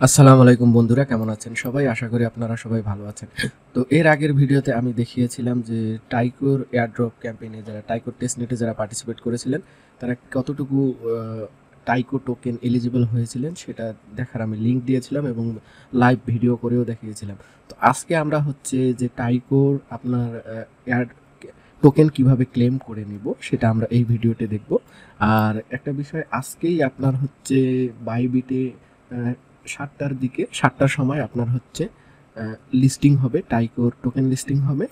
আসসালামু আলাইকুম বন্ধুরা, কেমন আছেন সবাই? আশা করি আপনারা সবাই ভালো আছেন। তো এর আগের ভিডিওতে আমি দেখিয়েছিলাম যে টাইকোর এয়ারড্রপ ক্যাম্পেইনে যারা টাইকোর টেস্টনেটে যারা পার্টিসিপেট করেছিলেন তারা কতটুকু টাইকো টোকেন এলিজিবল হয়েছিলেন সেটা দেখার আমি লিঙ্ক দিয়েছিলাম এবং লাইভ ভিডিও করেও দেখিয়েছিলাম। তো আজকে আমরা হচ্ছে যে টাইকোর আপনার এয়ার টোকেন কিভাবে ক্লেম করে নিব সেটা আমরা এই ভিডিওতে দেখব। আর একটা বিষয়, আজকেই আপনার হচ্ছে বাইবিটে 7টার দিকে 7টার সময় আপনার হচ্ছে লিস্টিং হবে, টাইকোর টোকেন লিস্টিং হবে।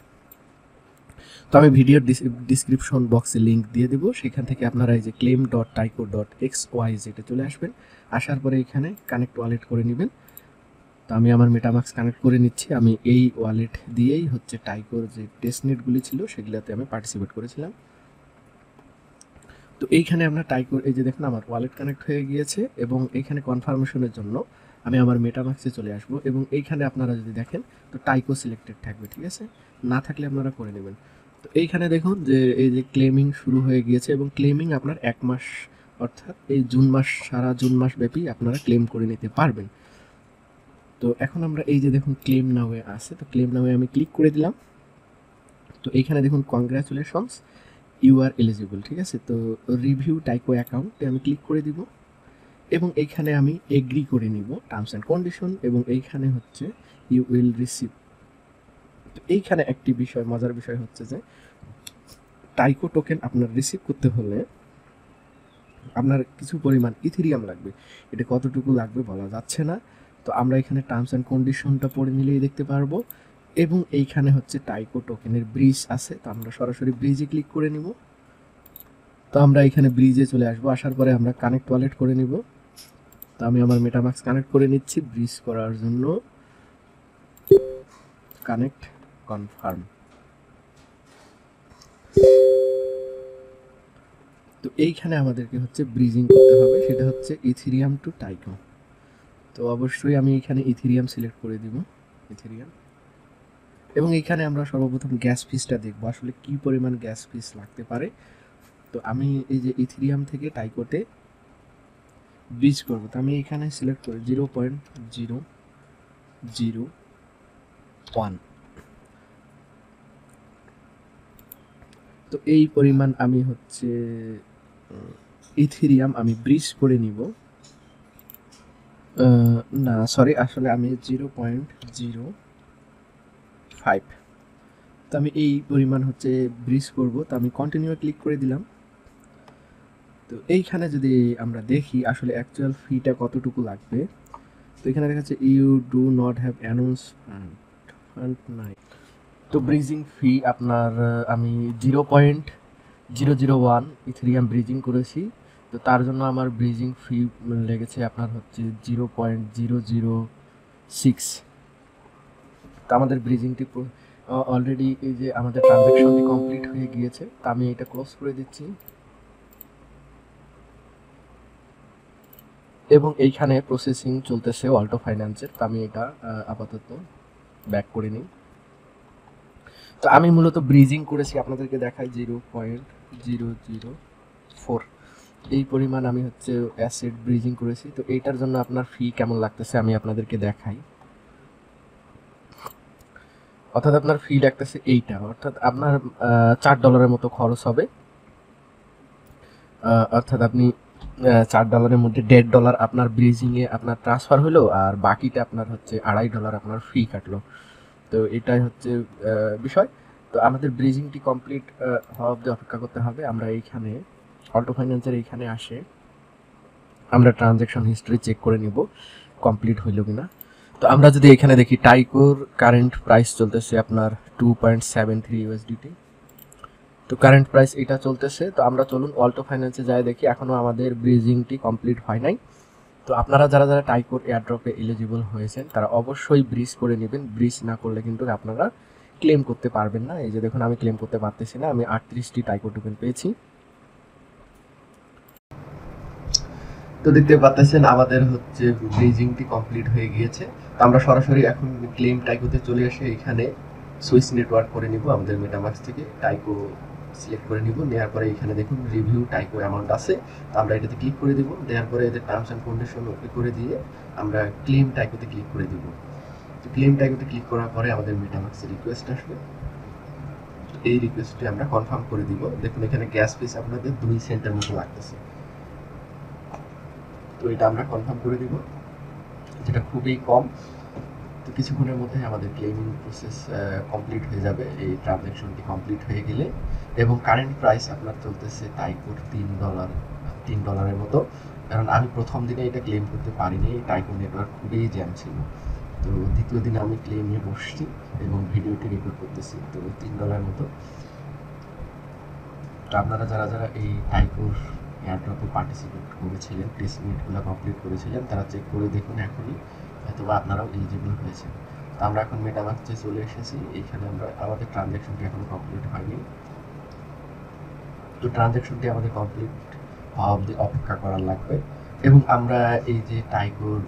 তো আমি ভিডিওর ডিসক্রিপশন বক্সে লিঙ্ক দিয়ে দেবো, সেখান থেকে আপনারা এই যে claim.tyco.xyz এটা চলে আসবেন। আসার পরে এখানে কানেক্ট ওয়ালেট করে নেবেন। তো আমি আমার মেটামাক্স কানেক্ট করে নিচ্ছি। আমি এই ওয়ালেট দিয়েই হচ্ছে টাইকোর যে টেস্টনেটগুলি ছিল সেগুলোতে আমি পার্টিসিপেট করেছিলাম। তো এইখানে আমরা টাইকোর এই যে দেখুন আমার ওয়ালেট কানেক্ট হয়ে গিয়েছে এবং এইখানে কনফার্মেশনের জন্য আমি আমার মেটামাক্সে চলে আসব এবং এইখানে আপনারা যদি দেখেন তো টাইকো সিলেক্টেড থাকবে, ঠিক আছে? না থাকলে আপনারা করে নেবেন। তো এইখানে দেখুন যে এই যে ক্লেমিং শুরু হয়ে গিয়েছে এবং ক্লেমিং আপনার 1 মাস, অর্থাৎ এই জুন মাস, সারা জুন মাস ব্যাপী আপনারা ক্লেম করে নিতে পারবেন। তো এখন আমরা এই যে দেখুন ক্লেম নাওয়ে আছে, তো ক্লেম নাওয়ে আমি ক্লিক করে দিলাম। তো এইখানে দেখুন কংগ্রাচুলেশনস, ইউ আর এলিজিবল, ঠিক আছে? তো রিভিউ টাইকো অ্যাকাউন্টে আমি ক্লিক করে দিব এবং এইখানে আমি এগ্রি করে নিব টার্মস অ্যান্ড কন্ডিশন এবং এইখানে হচ্ছে ইউ উইল রিসিভ। তো এইখানে একটি বিষয়, মজার বিষয় হচ্ছে যে টাইকো টোকেন আপনার রিসিভ করতে হলে আপনার কিছু পরিমাণ ইথেরিয়াম লাগবে। এটা কতটুকু লাগবে বলা যাচ্ছে না। তো আমরা এখানে টার্মস অ্যান্ড কন্ডিশনটা পড়ে নিলেই দেখতে পারবো এবং এইখানে হচ্ছে টাইকো টোকেনের ব্রিজ আছে, তো আমরা সরাসরি ব্রিজে ক্লিক করে নিব। তো আমরা এখানে ব্রিজে চলে আসবো, আসার পরে আমরা কানেক্ট ওয়ালেট করে নিব। তো আমি আমার মেটামাক্স কানেক্ট করে নিচ্ছি ব্রিজ করার জন্য। Connect, confirm. তো এইখানে আমাদেরকে হচ্ছে ব্রিজিং করতে হবে, সেটা হচ্ছে ইথেরিয়াম টু টাইকো। তো অবশ্যই আমি এখানে ইথেরিয়াম সিলেক্ট করে দিব, ইথেরিয়াম। এবং এইখানে আমরা সর্বপ্রথম গ্যাস ফিসটা দেখবো আসলে কি পরিমাণ গ্যাস ফিস লাগতে পারে। তো আমি এই যে ইথেরিয়াম থেকে টাইকোতে ব্রিজ করবো, তো আমি এখানে সিলেক্ট করি 0.001। তো এই পরিমাণ আমি হচ্ছে ইথেরিয়াম আমি ব্রিজ করে নিব। না সরি, আসলে আমি 0.05। তো আমি এই পরিমাণ হচ্ছে ব্রিজ করব। তো আমি কন্টিনিউ ক্লিক করে দিলাম। তো এইখানে যদি আমরা দেখি আসলে অ্যাকচুয়াল ফিটা কতটুকু লাগবে, তো এখানে দেখা যাচ্ছে you do not have announcement নাই। তো ব্রিজিং ফি আপনার আমি 0.001 ইথেরিয়াম ব্রিজিং করেছি। তো তার জন্য আমার ব্রিজিং ফি লেগেছে আপনার হচ্ছে 0.006। তো আমাদের ব্রিজিংটি অলরেডি এই যে আমাদের ট্রানজ্যাকশনটি কমপ্লিট হয়ে গিয়েছে। তো আমি এটা ক্লোজ করে দিচ্ছি এবং এইখানে প্রসেসিং চলতেছে অল্টো ফাইন্যান্সের। তো আমি এটা আপাতত ব্যাক করে নিই। তো আমি মূলত ব্রিজিং করেছি, আপনাদেরকে দেখাই 0.004 এই পরিমাণ আমি হচ্ছে অ্যাসেট ব্রিজিং করেছি। তো এইটার জন্য আপনার ফি কেমন লাগতেছে আমি আপনাদেরকে দেখাই। অর্থাৎ আপনার ফি লাগতেছে এইটা, অর্থাৎ আপনার $4 মতো খরচ হবে। অর্থাৎ আপনি $4 মধ্যে $1.5 আপনার ব্রিজিংয়ে আপনার ট্রান্সফার হলো আর বাকিটা আপনার হচ্ছে $2.5 আপনার ফি কাটলো। তো এটাই হচ্ছে বিষয়। তো আমাদের ব্রিজিংটি কমপ্লিট হওয়া অবধি অপেক্ষা করতে হবে। আমরা এইখানে অল্টো ফাইন্যান্সের এইখানে আসে আমরা ট্রানজ্যাকশন হিস্ট্রি চেক করে নিব কমপ্লিট হইল কিনা। তো আমরা যদি এখানে দেখি টাইকোর কারেন্ট প্রাইস চলতেছে আপনার 2.73 USDT। তো কারেন্ট প্রাইস এটা চলতেছে। তো আমরা চলুন অল্টো ফাইন্যান্সে যাই দেখি, এখনও আমাদের ব্রিজিংটি কমপ্লিট হয় নাই। তো আপনারা যারা যারা টাইকোর এয়ারড্রপে এলিজিবল হয়েছেন তারা অবশ্যই ব্রিজ করে নেবেন। ব্রিজ না করলে কিন্তু আপনারা ক্লেম করতে পারবেন না। এই যে দেখুন আমি ক্লেম করতে পারতেছি না, আমি 38টি টাইকো টোকেন পেয়েছি। তো দেখতে পাচ্ছেন আমাদের হচ্ছে ব্রিজিংটি কমপ্লিট হয়ে গিয়েছে। তো আমরা সরাসরি এখন ক্লেম টাইকোতে চলে আসে এখানে সুইচ নেটওয়ার্ক করে নিব আমাদের মেটামাক্স থেকে টাইকো সিলেক্ট করে নিব। নেওয়ার পরে এখানে দেখুন রিভিউ টাইকো অ্যামাউন্ট আছে, তো আমরা এটাতে ক্লিক করে দিব। দেওয়ার পরে এদের টার্মস অ্যান্ড কন্ডিশন ওকে করে দিয়ে আমরা ক্লেম টাইকোতে ক্লিক করে দিব। তো ক্লেম টাইকোতে ক্লিক করার পরে আমাদের মেটামাক্সে রিকোয়েস্ট আসবে, এই রিকোয়েস্টটি আমরা কনফার্ম করে দিব। দেখুন এখানে গ্যাস ফিস আপনাদের 2 সেন্টের মতো লাগতেছে, তো এটা আমরা কনফার্ম করে দিব, যেটা খুবই কম। তো কিছুক্ষণের মধ্যে আমাদের ক্লেমিং প্রসেস কমপ্লিট হয়ে যাবে এই ট্রানজ্যাকশনটি কমপ্লিট হয়ে গেলে। এবং কারেন্ট প্রাইস আপনার চলতেছে টাইকোর $3 মতো, কারণ আমি প্রথম দিনে এটা ক্লেম করতে পারিনি, টাইকো নেটওয়ার্ক খুবই জ্যাম ছিল। তো দ্বিতীয় দিনে আমি ক্লেমে বসছি এবং ভিডিওটি রেকর্ড করতেছি, তো $3 মতো। তো আপনারা যারা যারা এই টাইকোর এয়ারড্রপে পার্টিসিপেট করেছিলেন, টেস্ট মিনিটগুলো কমপ্লিট করেছিলেন, তারা চেক করে দেখুন এখনই, অথবা আপনারাও এলিজিবল হয়েছে। তো আমরা এখন মেটামাক্সে চলে এসেছি, এইখানে আমরা আমাদের ট্রানজ্যাকশনটি এখনো কমপ্লিট হয়নি। তো ট্রানজ্যাকশনটি আমাদের কমপ্লিট হওয়া অবধি অপেক্ষা করার লাগবে। এবং আমরা এই যে টাইকোর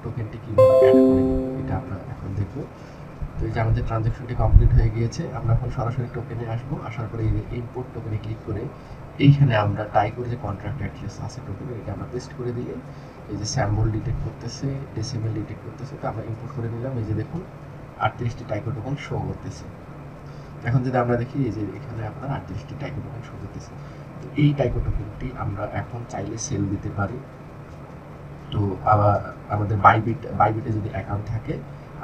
টোকেনটি কীভাবে অ্যাড করে এটা আমরা এখন দেখব। তো এই যে আমাদের ট্রানজ্যাকশনটি কমপ্লিট হয়ে গিয়েছে, আমরা এখন সরাসরি টোকেনে আসবো। আসার পরে এই যে ইম্পোর্ট টোকেনে ক্লিক করে এইখানে আমরা টাইকোর যে কন্ট্রাক্ট অ্যাড্রেস আছে টোকেনে, এটা আমরা পেস্ট করে দিলে এই যে স্যাম্বল ডিটেক্ট করতেছে, ডেসিমেল ডিটেক্ট করতেছে, তো আমরা ইম্পোর্ট করে নিলাম। এই যে দেখুন 38টি টাইকো টোকেন শো করতেছে। এখন যদি আমরা দেখি এই যে এখানে আপনার 38টি টাইকো টোকেন শো করতেছে। তো এই টাইকো টোকেনটি আমরা এখন চাইলে সেল দিতে পারি। তো আমাদের বাইবিটে যদি অ্যাকাউন্ট থাকে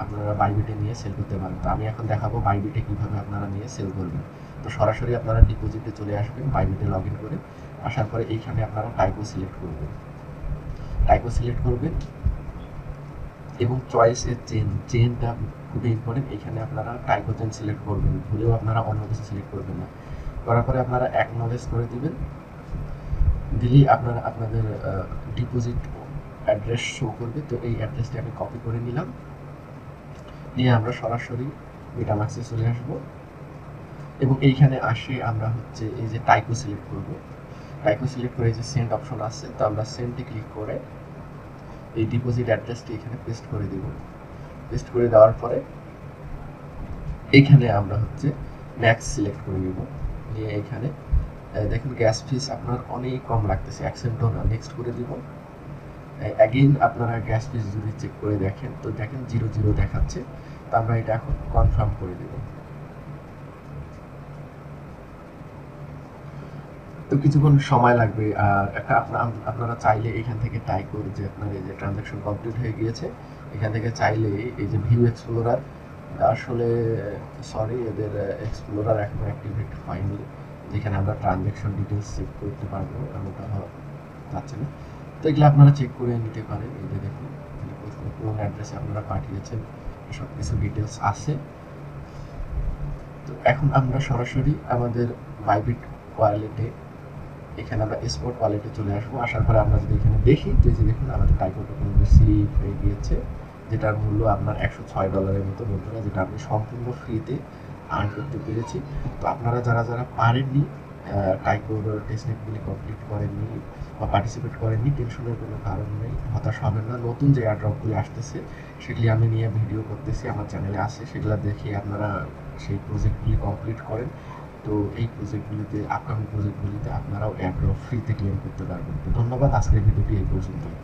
আপনারা বাইবিটে নিয়ে সেল করতে পারেন। তো আমি এখন দেখাবো বাইবিটে কীভাবে আপনারা নিয়ে সেল করবেন। তো সরাসরি আপনারা ডিপোজিটে চলে আসবেন, বাইবিটে লগ ইন করে আসার পরে এইখানে আপনারা টাইকো সিলেক্ট করবেন এবং চয়েসের চেনটা খুবই ইম্পর্টেন্ট। এখানে আপনারা টাইকো চেন সিলেক্ট করবেন, ভুলেও আপনারা অন্য কিছু সিলেক্ট করবেন না। করার পরে আপনারা অ্যাকনলেজ করে দিবেন, দিলেই আপনারা আপনাদের ডিপোজিট অ্যাড্রেস শো করবে। তো এই অ্যাড্রেসটি আমি কপি করে নিলাম, নিয়ে আমরা সরাসরি মেটামাক্সে চলে আসব এবং এইখানে আসে আমরা হচ্ছে এই যে টাইকো সিলেক্ট করব। টাইকো সিলেক্ট করে এই যে সেন্ড অপশন আছে, তো আমরা সেন্ডে ক্লিক করে এই ডিপোজিট অ্যাড্রেসটি এখানে পেস্ট করে দেব। পেস্ট করে দেওয়ার পরে এইখানে আমরা হচ্ছে ম্যাক্স সিলেক্ট করে নেব, নিয়ে এইখানে দেখুন গ্যাস ফিস আপনার অনেক কম লাগতেছে, অ্যাকসেপ্টও না, নেক্সট করে দিব। অ্যাগেইন আপনারা গ্যাস ফিস যদি চেক করে দেখেন, তো দেখেন 0 দেখাচ্ছে, তো আমরা এটা এখন কনফার্ম করে দেব। তো কিছুক্ষণ সময় লাগবে। আর একটা আপনারা চাইলে এখান থেকে টাইকোর যে আপনার এই যে ট্রানজ্যাকশন কমপ্লিট হয়ে গিয়েছে, এখান থেকে চাইলে এই যে ভিউ এক্সপ্লোরার, আসলে সরি এদের এক্সপ্লোরার এখনো অ্যাক্টিভেট হয়নি, যেখানে আমরা ট্রানজ্যাকশন ডিটেলস চেক করতে পারবো, এমনটা যাচ্ছে না। তো এগুলো আপনারা চেক করে নিতে পারেন। এই যে দেখুন কোন অ্যাড্রেসে আপনারা পাঠিয়েছেন সব কিছু ডিটেলস আছে। তো এখন আমরা সরাসরি আমাদের বাইবিট ওয়ালেটে, এখানে আমরা স্পট ওয়ালেটে চলে আসবো। আসার পরে আমরা যদি এখানে দেখি, তো এই যে দেখুন আমাদের টাইকো টোকেন রিসিভ হয়ে গিয়েছে, যেটার মূল্য আপনার $106 মতো বন্ধুরা, যেটা আমি সম্পূর্ণ ফ্রিতে আর্ন করতে পেরেছি। তো আপনারা যারা যারা পারেননি, টাইকোর টেস্টনেটগুলি কমপ্লিট করেননি বা পার্টিসিপেট করেননি, টেনশনের কোনো কারণ নেই, হতাশ হবেন না। নতুন যে এয়ারড্রপগুলি আসতেছে সেগুলি আমি নিয়ে ভিডিও করতেছি, আমার চ্যানেলে আছে, সেগুলো দেখে আপনারা সেই প্রজেক্টগুলি কমপ্লিট করেন। তো এই প্রজেক্টগুলিতে, আপকামিং প্রজেক্টগুলিতে আপনারাও এয়ারড্রপ ফ্রিতে ক্লেম করতে পারবেন। তো ধন্যবাদ, আজকের ভিডিওটি এই পর্যন্তই।